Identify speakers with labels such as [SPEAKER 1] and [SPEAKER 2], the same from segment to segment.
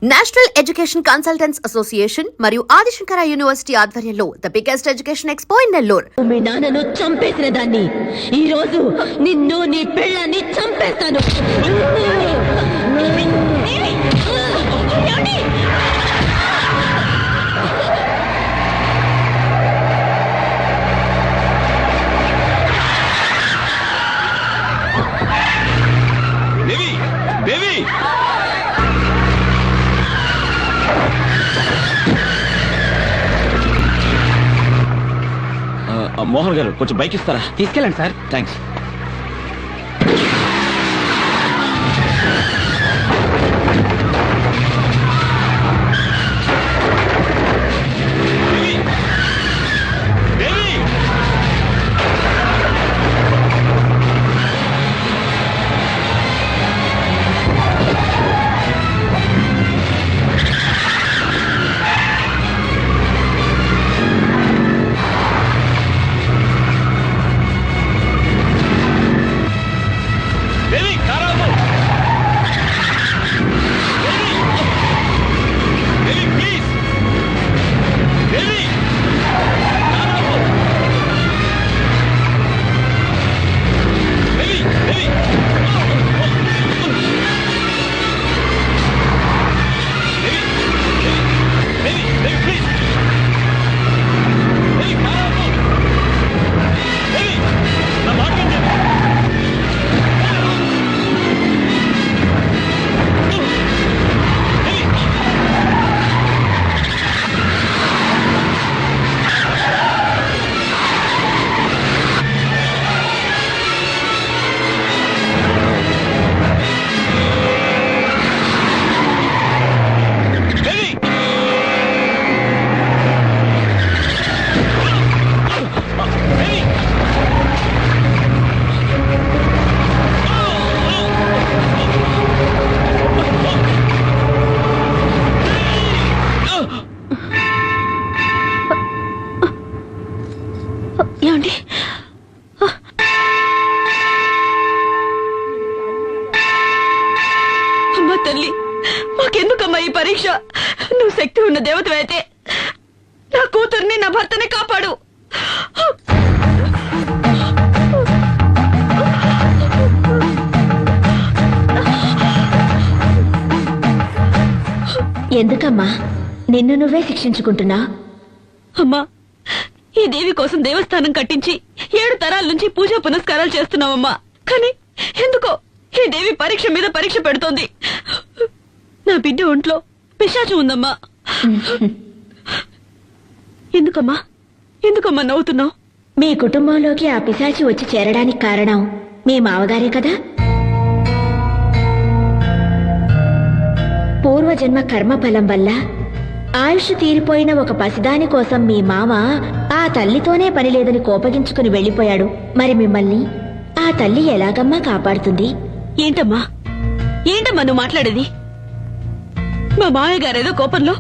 [SPEAKER 1] National education consultants association మరియు Adi Shankara university ఆధ్వర్యంలో the biggest education expo in Nellore.
[SPEAKER 2] మీ నాన్నను చంపేసిన దాన్ని ఈ రోజు నిన్ను నీ పిల్లని చంపేస్తాను.
[SPEAKER 3] దేవి దేవి మోహన్ గారు కొంచెం బైక్ ఇస్తారా?
[SPEAKER 4] తీసుకెళ్ళండి సార్.
[SPEAKER 3] థ్యాంక్స్.
[SPEAKER 2] ఏమండి, అమ్మా తల్లి, మాకెందుకమ్మా ఈ పరీక్ష? నువ్వు శక్తి ఉన్న దేవతవైతే నా కూతుర్ని నా భర్తని కాపాడు. ఎందుకమ్మా నిన్ను నువ్వే శిక్షించుకుంటున్నా? అమ్మా, ఈ దేవి కోసం దేవస్థానం కట్టించి 7 తరాల నుంచి పూజా పునస్కారాలు చేస్తున్నావమ్మా. కానీ ఎందుకో ఈ దేవి పరీక్ష మీద పరీక్ష పెడుతోంది. నా బిడ్డ ఒంట్లో పిశాచం ఉందమ్మా. ఎందుకమ్మా ఎందుకమ్మా నవ్వుతున్నావు? మీ కుటుంబంలోకి ఆ పిశాచి వచ్చి చేరడానికి కారణం మీ మావగారే కదా. పూర్వజన్మ కర్మఫలం వల్ల ఆయుష్ తీరిపోయిన ఒక పసిదాని కోసం మీ మామ ఆ తల్లితోనే పని లేదని కోపగించుకుని వెళ్లిపోయాడు. మరి మిమ్మల్ని ఆ తల్లి ఎలాగమ్మా కాపాడుతుంది? ఏంటమ్మా ఏంటమ్మా నువ్వు మాట్లాడేది? మా మామయ్య గారేదో కోపంలో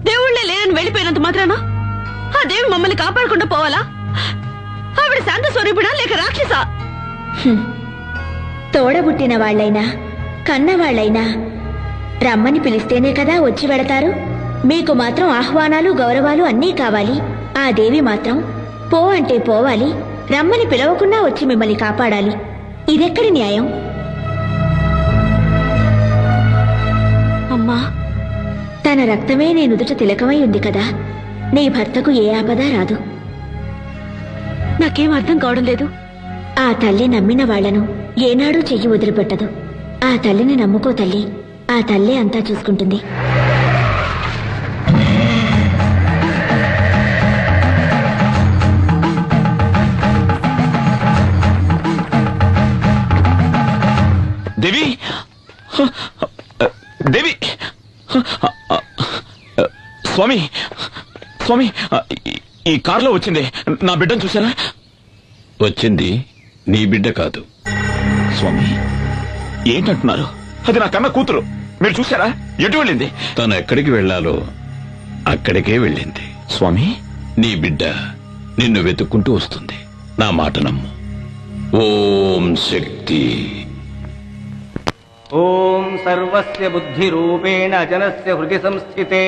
[SPEAKER 2] దేవుళ్లే లేదని వెళ్లిపోయినంత మాత్రాన ఆ దేవి మమ్మల్ని కాపాడకుండా పోవాలా? ఆవిడ శాంత స్వరూపిడా లేక రాక్షసా? తోడబుట్టిన వాళ్లైనా కన్నవాళ్లైనా రమ్మని పిలిస్తేనే కదా వచ్చి వెళతారు. మీకు మాత్రం ఆహ్వానాలు గౌరవాలు అన్నీ కావాలి. ఆ దేవి మాత్రం పో అంటే పోవాలి, రమ్మని పిలవకుండా వచ్చి మిమ్మల్ని కాపాడాలి. ఇదెక్కడి న్యాయం? అమ్మా, తన రక్తమే నీ నుదుట తిలకమై ఉంది కదా. నీ భర్తకు ఏ ఆపద రాదు. నాకేం అర్థం కావడం లేదు. ఆ తల్లి నమ్మిన వాళ్లను ఏనాడూ చెయ్యి వదిలిపెట్టదు. ఆ తల్లిని నమ్ముకో తల్లి, ఆ తల్లే అంతా చూసుకుంటుంది.
[SPEAKER 3] దేవి దేవి స్వామి స్వామి, ఈ కారులో వచ్చింది నా బిడ్డను చూసారా?
[SPEAKER 5] వచ్చింది నీ బిడ్డ కాదు
[SPEAKER 3] స్వామి. ఏంటంటున్నారు? అది నా కన్న కూతురు. మీరు చూసారా? ఎటు వెళ్ళింది?
[SPEAKER 5] తను ఎక్కడికి వెళ్ళాలో అక్కడికే వెళ్ళింది.
[SPEAKER 3] స్వామి,
[SPEAKER 5] నీ బిడ్డ నిన్ను వెతుక్కుంటూ వస్తుంది. నా మాట నమ్ము. ఓం శక్తి.
[SPEAKER 4] ఓం సర్వస్య బుద్ధిరూపేణ జనస్య హృది సంస్థితే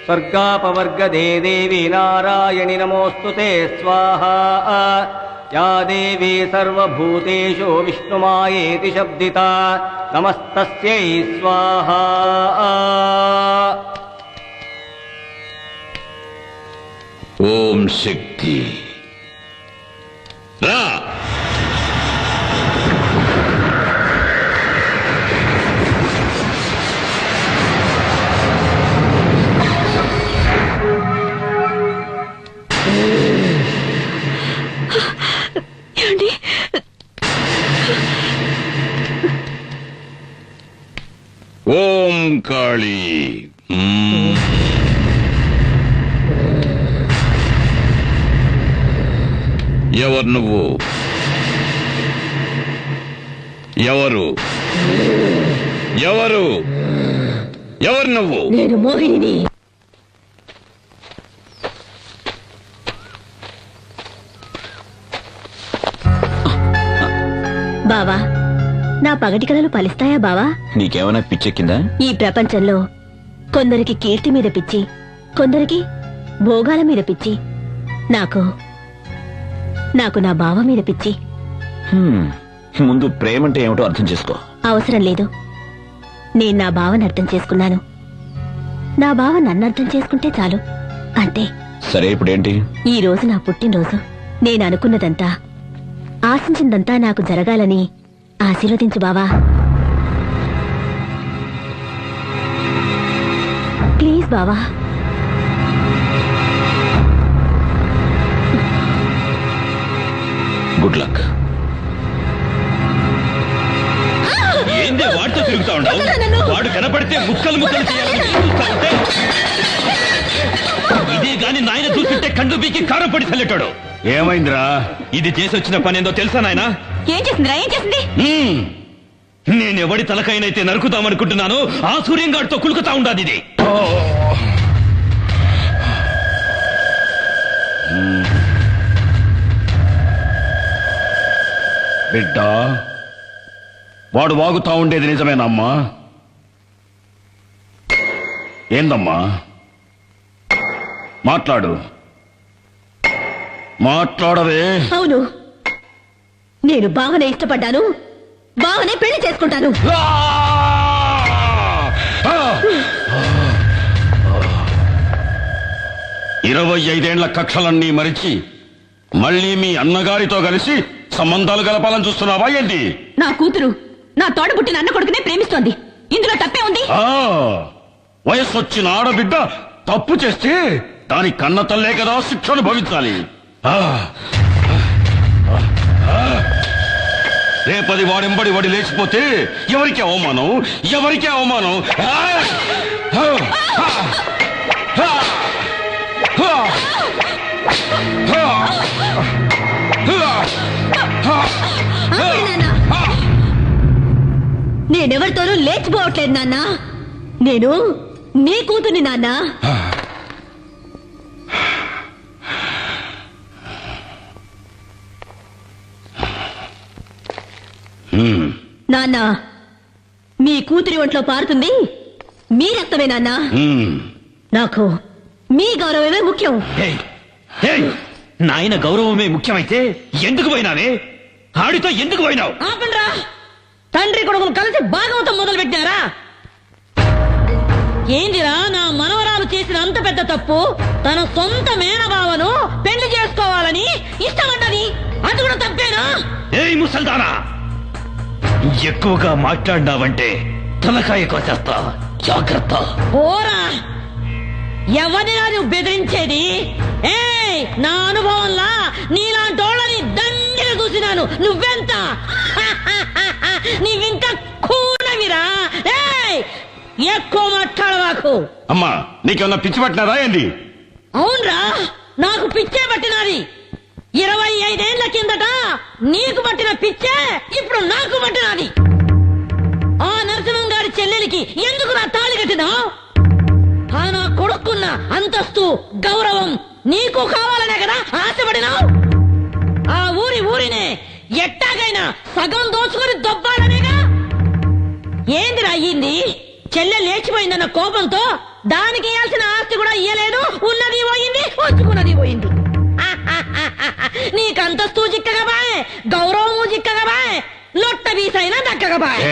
[SPEAKER 4] స్వర్గాపవర్గదే దేవి నారాయణి నమోస్తుతే స్వాహా యా దేవీ సర్వభూతేషు విష్ణుమాయేతి శబ్దితా నమస్తస్యై స్వాహా.
[SPEAKER 5] ఓం శక్తి రా. ఓం కాళీ. ఎవరు నువ్వు? ఎవరు ఎవరు ఎవరు నువ్వు?
[SPEAKER 2] నేను మోహిని. బావా, నా పగటి కలలు ఫలిస్తాయా బావా?
[SPEAKER 3] నీకేమైనా పిచ్చెక్కిందా?
[SPEAKER 2] ఈ ప్రపంచంలో కొందరికి కీర్తి మీద పిచ్చి, కొందరికి భోగాల మీద పిచ్చి, నాకు నా బావ మీద పిచ్చి.
[SPEAKER 3] ముందు ప్రేమంటే ఏమిటో అర్థం చేసుకో.
[SPEAKER 2] అవసరం లేదు. నేను నా బావని అర్థం చేసుకున్నాను. నా బావ నన్ను అర్థం చేసుకుంటే చాలు, అంతే.
[SPEAKER 3] సరే, ఇప్పుడేంటి?
[SPEAKER 2] ఈ రోజు నా పుట్టినరోజు. నేను అనుకున్నదంతా, ఆశించిందంతా నాకు జరగాలని ఆశీర్వదించు బావా. ప్లీజ్ బావా.
[SPEAKER 3] Good luck.
[SPEAKER 5] ఏందే వాడితో తిరుగుతా ఉండవు? వాడు కనపడితే ముక్కలు ముక్కలు చేయాలని చూస్తా ఉంటే, ఇదే గాని నాయన చూస్తుంటే కండు పీకి కారం పడి చల్లెట్టాడు.
[SPEAKER 3] ఏమైందిరా?
[SPEAKER 5] ఇది చేసి వచ్చిన పని ఏందో తెలుసా నాయన?
[SPEAKER 2] ఏం చేసిందిరా? ఏం చేసింది?
[SPEAKER 5] నేనెవడి తలకైనైతే నరుకుతామనుకుంటున్నాను, ఆ సూర్యంగాడితో కులుకుతా ఉండాది ఇది.
[SPEAKER 6] బిడ్డ, వాడు వాగుతా ఉండేది నిజమేనమ్మా? ఏందమ్మా? మాట్లాడు, మాట్లాడవే.
[SPEAKER 2] అవును, నేను బావనే ఇష్టపడ్డాను, బావనే పెళ్లి చేసుకుంటాను.
[SPEAKER 6] 25 కక్షలన్నీ మరిచి మళ్ళీ మీ అన్నగారితో కలిసి సంబంధాలు గలపాలని చూస్తున్నావా ఏంటి?
[SPEAKER 2] నా కూతురు నా తోడబుట్టిన అన్న కొడుకునే ప్రేమిస్తోంది. ఇందులో తప్పే ఉంది?
[SPEAKER 6] వయస్సు వచ్చిన ఆడబిడ్డ తప్పు చేస్తే దాని కన్న తల్లే కదా శిక్ష అనుభవించాలి. రేపది వాడెంబడి వాడి లేచిపోతే ఎవరికి అవమానం, ఎవరికి అవమానం.
[SPEAKER 2] నేనెవరితోనూ లేచిపోవట్లేదు నాన్న. నేను నీ కూతుర్ని నాన్న. నాన్న, మీ కూతురి ఒంట్లో పారుతుంది మీ రక్తమే నాన్న. నాకు మీ గౌరవమే ముఖ్యం.
[SPEAKER 5] నాయన గౌరవమే ముఖ్యమైతే ఎందుకు పోయినావే? ఆడితో ఎందుకు పోయినావు?
[SPEAKER 2] ఆపండ్రా, తండ్రి కొడుకులు కలిసి భాగవతం మొదలు పెట్టారా? ఏందిరా నా మనవరాలు చేసిన అంత పెద్ద తప్పు? తన సొంత మేనబావను పెళ్లి చేసుకోవాలని ఇష్టపడ్డది, అది కూడా తప్పేనా?
[SPEAKER 5] ఏయ్ ముసల్దానా, ఎక్కువగా మాట్లాడినావంటే తలకాయ కోసేస్తా, జాగ్రత్త.
[SPEAKER 2] ఓరా, ఎవరినా నువ్వు బెదిరించేది? ఏయ్, నా అనుభవంలా నీలాంటోళ్ళని దండిగా చూసినాను. నువ్వెంత నీవింత కూనవిరా. ఏయ్, ఎక్కువ మాట్లాడవాకు.
[SPEAKER 6] అమ్మా, నీకేమన్నా పిచ్చి పట్టినారా ఏంది?
[SPEAKER 2] అవునరా, నాకు పిచ్చే పట్టినది. 25 ఏళ్ల కిందట నీకు పట్టిన పిచ్చే ఇప్పుడు నాకు పట్టినది. ఆ నరసింహం గారి చెల్లెలికి ఎందుకు నా తాళి కట్టినావు? ఆ నా కొడుకున్న అంతస్తు, గౌరవం నీకు కావాలనే కదా ఆశపడినావు? ఆ ఊరినే ఎట్టాగైనా సగం దోచుకుని దొబ్బాలనేగా ఏందిరా అయ్యింది? చెల్లె లేచిపోయిందన్న కోపంతో దానికి ఇయ్యాల్సిన ఆస్తి కూడా ఇయ్యలేదు. ఉన్నది పోయింది, వచ్చుకున్నది పోయింది. నీకంతస్తూ చిక్కగా బాయ్, గౌరవము చిక్కగా బాయ్, లొట్ట వీసైనా దక్కగా బాయ్.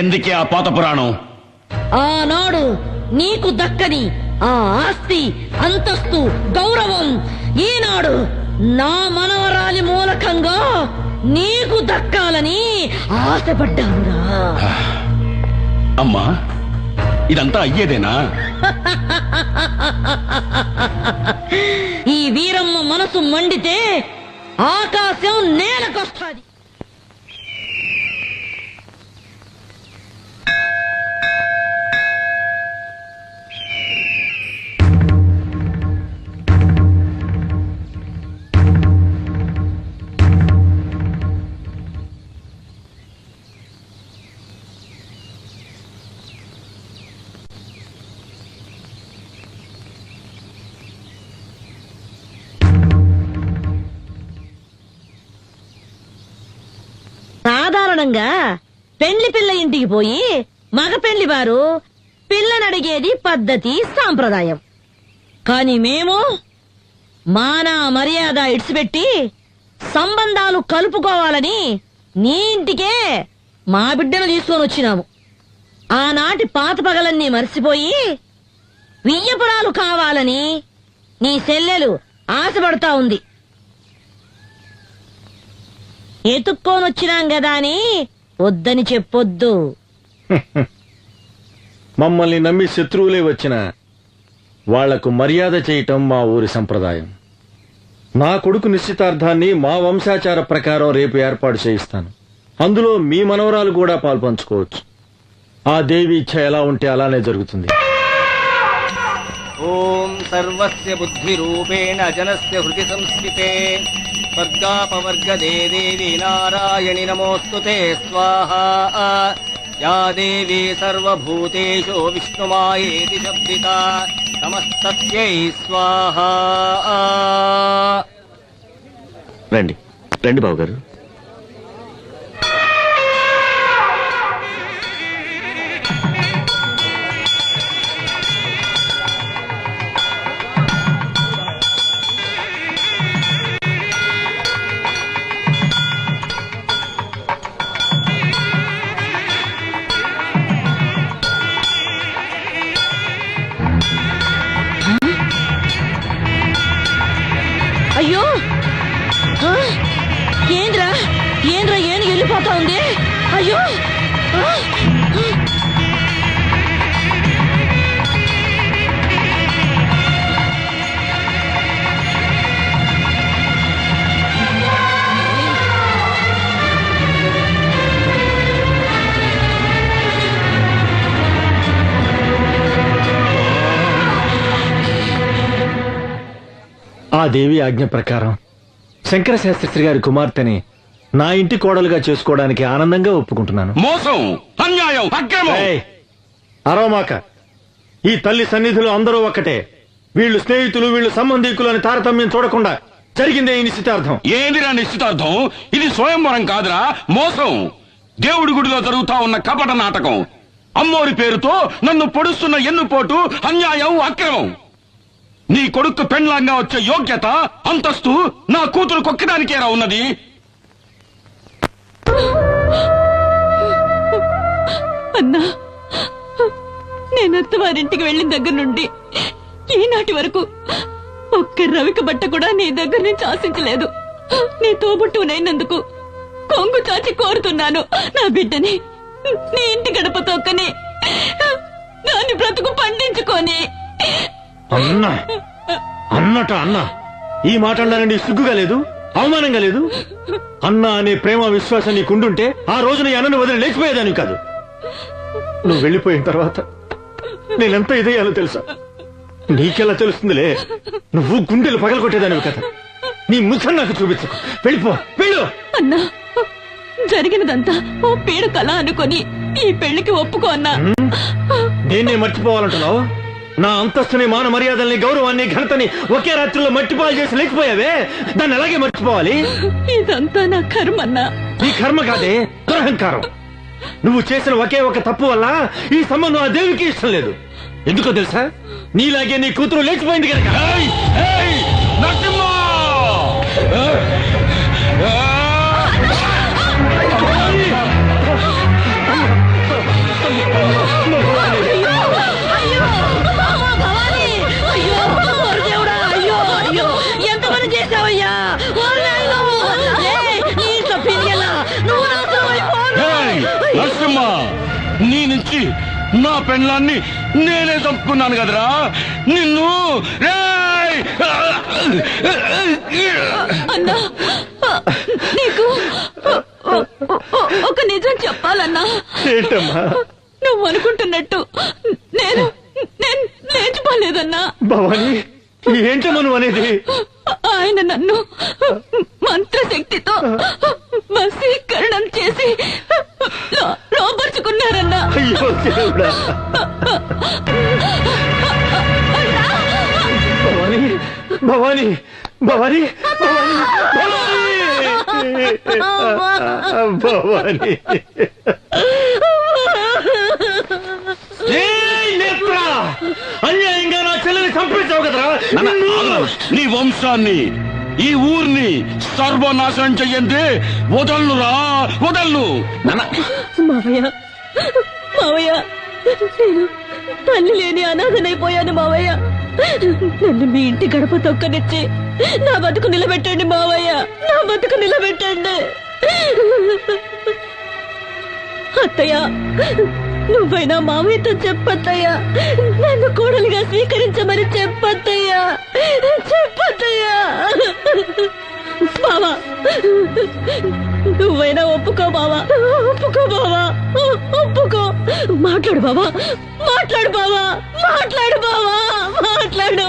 [SPEAKER 6] ఎందుకే ఆ పాత పురాణం?
[SPEAKER 2] ఆనాడు నీకు దక్కని ఆ ఆస్తి, అంతస్తు, గౌరవం ఈనాడు నా మనవరాలి మూలకంగా నీకు దక్కాలని ఆశపడ్డానురా.
[SPEAKER 6] అమ్మా, ఇదంతా అయ్యేదేనా?
[SPEAKER 2] ఈ వీరమ్మ మనసు మండితే ఆకాశం నేలకొస్తాది. సాధారణంగా పెళ్లి పిల్ల ఇంటికి పోయి మగ పెళ్లి వారు పిల్లనడిగేది పద్ధతి, సాంప్రదాయం. కాని మేము మానా మర్యాద ఇడిచిపెట్టి సంబంధాలు కలుపుకోవాలని నీ ఇంటికే మా బిడ్డను తీసుకొని వచ్చినాము. ఆనాటి పాత పగలన్నీ మర్చిపోయి వియ్యపురాలు కావాలని నీ చెల్లెలు ఆశపడతా ఉంది. ఎతుక్కోనొచ్చినాం గదా అని వద్దని చెప్పొద్దు.
[SPEAKER 7] మమ్మల్ని నమ్మి శత్రువులే వచ్చినా వాళ్లకు మర్యాద చేయటం మా ఊరి సంప్రదాయం. నా కొడుకు నిశ్చితార్థాన్ని మా వంశాచార ప్రకారం రేపు ఏర్పాటు చేయిస్తాను. అందులో మీ మనవరాలు కూడా పాల్పంచుకోవచ్చు. ఆ దేవి ఇచ్ఛ ఎలా ఉంటే అలానే జరుగుతుంది.
[SPEAKER 4] ఓం సర్వస్య బుద్ధిరూపేణ జనస్య హృది సంస్థితే స్వర్గాపవర్గదే దేవి నారాయణి నమోస్తుతే స్వాహా. యా దేవీ సర్వభూతేషు విష్ణుమాయేతి శబ్దితా నమస్తస్యై స్వాహా.
[SPEAKER 3] రండి రండి బాబు గారు.
[SPEAKER 2] అయ్యో, ఏంద్రా ఏంద్రా ఏను వెళ్ళిపోతా ఉంది. అయ్యో,
[SPEAKER 7] ఆ దేవి ఆజ్ఞ ప్రకారం శంకర శాస్త్రి గారి కుమార్తెని నా ఇంటి కోడలుగా చేసుకోవడానికి ఆనందంగా ఒప్పుకుంటున్నాను.
[SPEAKER 6] మోసం, అన్యాయం, అక్రమం.
[SPEAKER 7] ఏయ్, అరవమాక. ఈ తల్లి సన్నిధిలో అందరూ ఒక్కటే. వీళ్ళు స్నేహితులు, వీళ్ళు సంబంధీకులు అని తారతమ్యం చూడకుండా జరిగిందే ఈ నిశ్చితార్థం.
[SPEAKER 6] ఏందిరా నిశ్చితార్థం? ఇది స్వయంవరం కాదురా, మోసం. దేవుడి గుడిలో జరుగుతా ఉన్న కపట నాటకం. అమ్మోరి పేరుతో నన్ను పొడుస్తున్న ఎన్నుపోటు, అన్యాయం, అక్రమం. నీ కొడుకు పెండ్లాంగా వచ్చే యోగ్యత, అంతస్తు నా కూతురు కొక్కడానికేరా ఉన్నది.
[SPEAKER 8] అన్నా, నేనత్తవారింటికి వెళ్ళిన దగ్గర నుండి ఈనాటి వరకు ఒక్క రవిక బట్ట కూడా నీ దగ్గర నుంచి ఆశించలేదు. నీ తోబుట్టునైనందుకు కొంగు చాచి కోరుతున్నాను. నా బిడ్డని నీ ఇంటి గడప తొక్కని దాన్ని బ్రతుకు పండించుకొని.
[SPEAKER 7] అన్నా అన్నట అన్నా, ఈ మాట అన్నానండి సిగ్గుగా లేదు, అవమానంగా లేదు? అన్నా అనే ప్రేమ విశ్వాసం నీకుండుంటే ఆ రోజు నీ అన్నను వదిలి లేచిపోయేదాన్ని కాదు. నువ్వు వెళ్ళిపోయిన తర్వాత నేనెంత ఇదయ్యాలో తెలుసా? నీకెలా తెలుస్తుందిలే, నువ్వు గుండెలు పగలగొట్టేదానివి కదా. నీ ముఖం నాకు చూపించకు, వెళ్ళిపో, వెళ్ళు.
[SPEAKER 8] అన్నా, జరిగినదంతా ఓ పీడ కళ అనుకొని ఈ పెళ్లికి ఒప్పుకో అన్నా.
[SPEAKER 7] నేనే మర్చిపోవాలంటున్నావు? నా అంతస్తుని, మాన మర్యాదల్ని, గౌరవాన్ని, ఘనతని ఒకే రాత్రిలో మట్టిపాలు చేసి లేకపోయావే, దాన్ని అలాగే మర్చిపోవాలి.
[SPEAKER 8] ఇదంతా నా కర్మన్నా.
[SPEAKER 7] ఈ కర్మ కాదే, దురహంకారం. నువ్వు చేసిన ఒకే ఒక తప్పు వల్ల ఈ సంబంధం ఆ దేవికి ఇష్టం లేదు. ఎందుకో తెలుసా? నీలాగే నీ కూతురు లేచిపోయింది కనుక.
[SPEAKER 6] ఏయ్, ఏయ్, నరసింహ!
[SPEAKER 8] ఎంతమంది చేసావయ్యా?
[SPEAKER 6] ఏయ్, నరసింహ, నీ నుంచి నా పెళ్ళాన్ని నేనే చంపుకున్నాను కదరా నిన్ను. ఏయ్!
[SPEAKER 8] అన్నా, నీకు ఒక నిజం చెప్పాలన్నా.
[SPEAKER 7] ఏంటమ్మా?
[SPEAKER 8] నువ్వు అనుకుంటున్నట్టు నేను నేను లేచిపోలేదన్నా.
[SPEAKER 7] భవాని, ఏంటమ్మా నువ్వు అనేది?
[SPEAKER 8] ఆయన నన్ను మంత్రశక్తితో వశీకరణం చేసి లోపరుచుకున్నారన్నా.
[SPEAKER 7] అయ్యో దేవుడా. భవాని, భవాని, భవాని, భవాని, భవాని. అన్యాయంగా నా చెల్లెని చంపేశావు కదరా.
[SPEAKER 6] నీ వంశాన్ని, ఈ ఊరిని సర్వనాశనం చెయ్యండి. వదలురా, వదలు.
[SPEAKER 8] మావయ్య, మావయ్య, నేను తల్లి లేని అనాథనైపోయాను మావయ్య. నన్ను మీ ఇంటి గడప తొక్కనిచ్చి నా బతుకు నిలబెట్టండి మావయ్య, నా బతుకు నిలబెట్టండి. అత్తయ్య, నువ్వైనా మావయ్యతో చెప్పత్తయ్యా, నన్ను కోడలిగా స్వీకరించమని చెప్పత్తయ్యా, చెప్పత్తయ్యా. బావా, నువ్వైనా ఒప్పుకో బావా, ఒప్పుకో బావా, ఒప్పుకో. మాట్లాడు బావా, మాట్లాడు బావా, మాట్లాడు బావా, మాట్లాడు.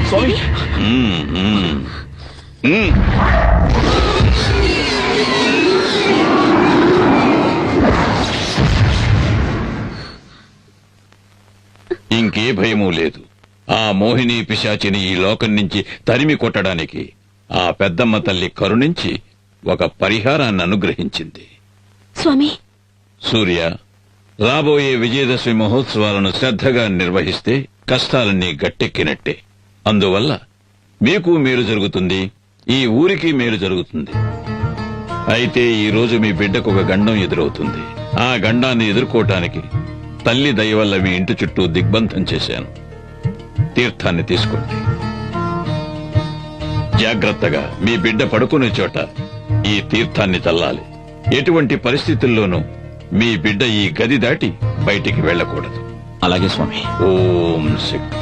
[SPEAKER 7] స్వామి,
[SPEAKER 5] ఇంకే భయమూ లేదు. ఆ మోహిని పిశాచిని ఈ లోకం నుంచి తరిమి కొట్టడానికి ఆ పెద్దమ్మ తల్లి కరుణించి ఒక పరిహారాన్ని అనుగ్రహించింది.
[SPEAKER 8] స్వామి,
[SPEAKER 5] సూర్య, రాబోయే విజయదశమి మహోత్సవాలను శ్రద్ధగా నిర్వహిస్తే కష్టాలన్నీ గట్టెక్కినట్టే. అందువల్ల మీకు మేలు జరుగుతుంది, ఈ ఊరికి మేలు జరుగుతుంది. అయితే ఈ రోజు మీ బిడ్డకు ఒక గండం ఎదురవుతుంది. ఆ గండాన్ని ఎదుర్కోవటానికి తల్లి దయ వల్ల మీ ఇంటి చుట్టూ దిగ్బంధం చేశాను. తీర్థాన్ని తీసుకోండి. జాగ్రత్తగా మీ బిడ్డ పడుకునే చోట ఈ తీర్థాన్ని చల్లాలి. ఎటువంటి పరిస్థితుల్లోనూ మీ బిడ్డ ఈ గది దాటి బయటికి వెళ్ళకూడదు.
[SPEAKER 3] అలాగే స్వామి.
[SPEAKER 5] ఓం శక్తి,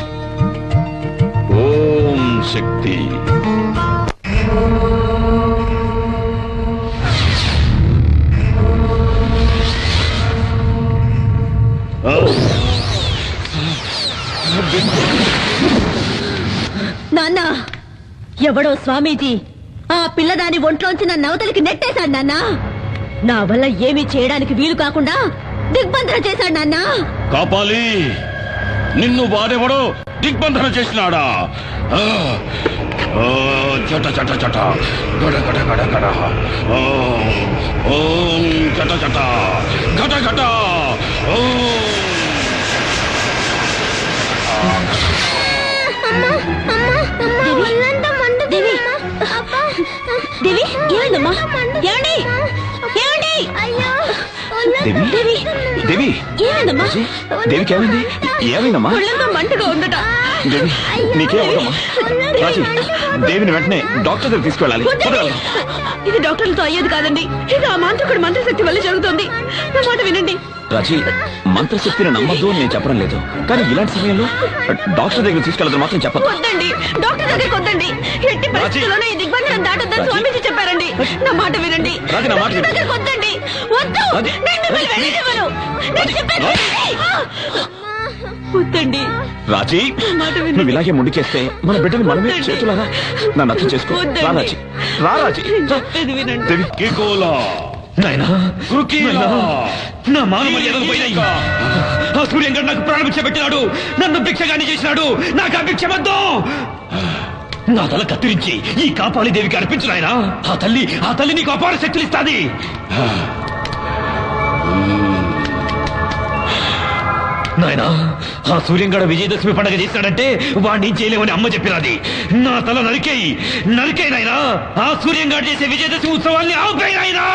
[SPEAKER 5] ఓం శక్తి.
[SPEAKER 8] నాన్న, ఎవడో స్వామీజీ ఆ పిల్లదాని ఒంట్లోంచి నన్ను అవతలికి నెట్టేశాడు నాన్న. నా వల్ల ఏమీ చేయడానికి వీలు కాకుండా దిగ్బంధన చేశాడు నాన్న.
[SPEAKER 6] కాపాలి, నిన్ను వాడెవడో దిగ్బంధన చేసినాడా? చట చట చట గడ గడ గడ గడ. ఓం చట చట గట గట.
[SPEAKER 8] దేవి, ఏమైందమ్మా? ఏమండి?
[SPEAKER 2] ఏమండి?
[SPEAKER 3] దేవి దేవి
[SPEAKER 2] ఏమైందమ్మా?
[SPEAKER 3] దేవికి ఏమైంది? ఏమైందమ్మా?
[SPEAKER 2] ఒళ్ళంతా మంటగా ఉందట.
[SPEAKER 3] దేవి నీకే అవదమ్మా? రాజీ దేవిని వెంటనే డాక్టర్ దగ్గర తీసుకెళ్ళాలి.
[SPEAKER 2] వద్దండి. ఇది డాక్టర్లతో అయ్యేది కాదండి. ఇది ఆ మాంత్రికుడి మంత్రశక్తి వల్ల జరుగుతుంది. నా మాట వినండి.
[SPEAKER 3] రాజీ మంత్రశక్తిని నమ్మద్దు అని నేను చెప్పడం లేదు, కానీ ఇలాంటి సమయంలో డాక్టర్ దగ్గర తీసుకెళ్ళదు మాత్రం చెప్పదు.
[SPEAKER 2] వద్దండి, డాక్టర్ దగ్గరికి వద్దండి. ఎట్టి పరిస్థితుల్లోనూ ఈ దిగ్బంధనం దాటొద్దని స్వామీజీ చెప్పారండి. నా మాట వినండి.
[SPEAKER 3] రాజీ, నా మాట
[SPEAKER 2] డాక్టర్
[SPEAKER 3] విను.
[SPEAKER 2] దగ్గరికి వద్దండి. వద్దు.
[SPEAKER 3] రాజీ,
[SPEAKER 2] నేను మిమ్మల్ని వెళ్ళనివ్వను. నేను చెప్పేది వినండి. వద్దండి.
[SPEAKER 3] రాజీ
[SPEAKER 2] మాట విను.
[SPEAKER 3] నువ్వు ఇలాగే ముందుకేస్తే మన బిడ్డని మనమే చేతులారా నన్ను అర్థం చేసుకో.
[SPEAKER 2] వద్దండి.
[SPEAKER 3] రా రాజీ, రా రాజీ.
[SPEAKER 2] చెప్పేది వినండి.
[SPEAKER 3] దేవి
[SPEAKER 6] కికోలా
[SPEAKER 7] నాయనా
[SPEAKER 6] కృకీలా
[SPEAKER 7] నా మాన మర్యాదలు పోయినాయి. ఆ సూర్యంగాడు నాకు ప్రాణభిక్ష పెట్టినాడు, నన్ను భిక్షగాని చేసినాడు. నాకు ఆ భిక్ష వద్దు. నా తల కత్తిరించి ఈ కాపాలి దేవికి అర్పించు నాయనా. ఆ తల్లి నీకు అపార శక్తులు ఇస్తాది. నాయనా ఆ సూర్యంగాడు విజయదశమి పండుగ చేస్తాడంటే వాడిని చేయలేమని అమ్మ చెప్పినది. నా తల నరికేయి నాయనా. ఆ సూర్యంగాడు చేసే విజయదశమి ఉత్సవాన్ని ఆపేయి నాయనా.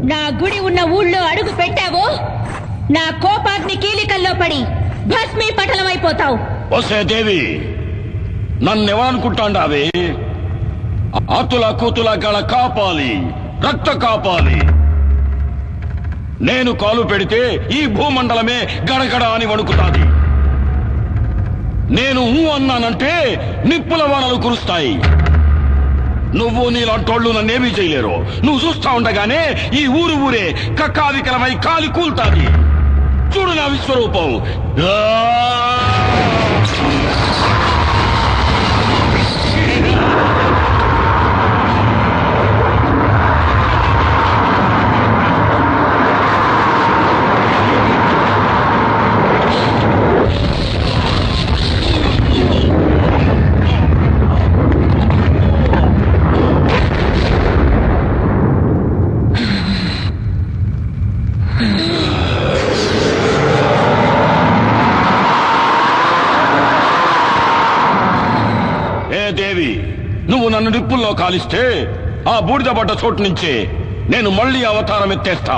[SPEAKER 2] నా గుడి ఉన్న ఊళ్ళో అడుగు పెట్టావో నా కోపాగ్ని కీలికల్లో పడి భస్మీ పటలమైపోతావు.
[SPEAKER 6] వసే దేవి నన్నెవరనుకుంటాండావే? ఆతుల కూతుల గల కాపాలి, రక్త కాపాలి. నేను కాలు పెడితే ఈ భూమండలమే గడగడ అని వణుకుతాది. నేను అన్నానంటే నిప్పుల వానలు కురుస్తాయి. నువ్వు నీలాంటోళ్ళు నన్నేమీ చేయలేరు. నువ్వు చూస్తా ఉండగానే ఈ ఊరే కక్కావికలమై కాలి కూల్తాది. చూడు నా విశ్వరూపం. దేవి, నువ్వు నన్ను నిప్పుల్లో కాలిస్తే ఆ బూడిద పడ్డ చోటు నుంచే నేను మళ్ళీ అవతారం ఎత్తేస్తా.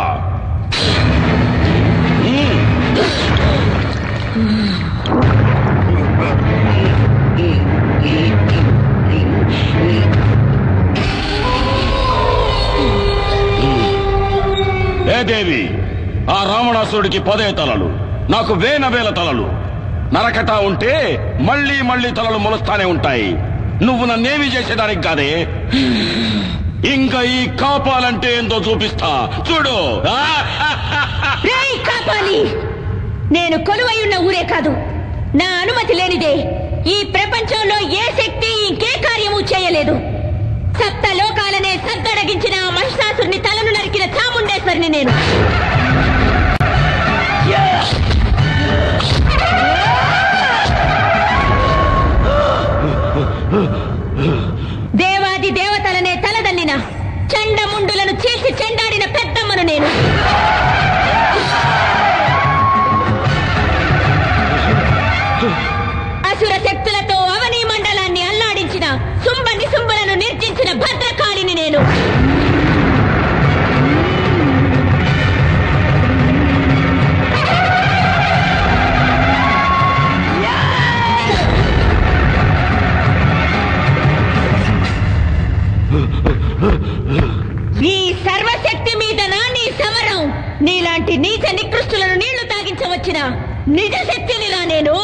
[SPEAKER 6] ఏ దేవి, ఆ రావణాసురుడికి 10 తలలు, నాకు వేల తలలు. నరకటా ఉంటే మళ్ళీ మళ్ళీ తలలు మొలుస్తానే ఉంటాయి. నువ్వు నన్నేమి చేసేదానికి కాదే. ఇంకా ఈ కాపాలంటే ఏందో చూపిస్తా చూడు.
[SPEAKER 2] కాపాలి, నేను కొలువై ఉన్న ఊరే కాదు, నా అనుమతి లేనిదే ఈ ప్రపంచంలో ఏ శక్తి ఇంకే కార్యము చేయలేదు. సప్త లోకాలనే సద్దడగించిన ఆ మహిషాసురుని తలను నరికిన చాముండేశ్వరిని నేను. దేవాది దేవతలనే తలదన్నిన చండముండులను చీల్చి చెండాడిన పెద్దమ్మను నేను. అసుర శక్తులతో అవనీ మండలాన్ని అల్లాడించిన శుంభ నిశుంభులను నిర్జించిన భద్రకాళిని నేను. ఈ సర్వశక్తి మీద నీ సమరం. నీలాంటి నీచ నికృష్టులను నీళ్లు తాగించవచ్చిన నిజ శక్తినిలా నేను.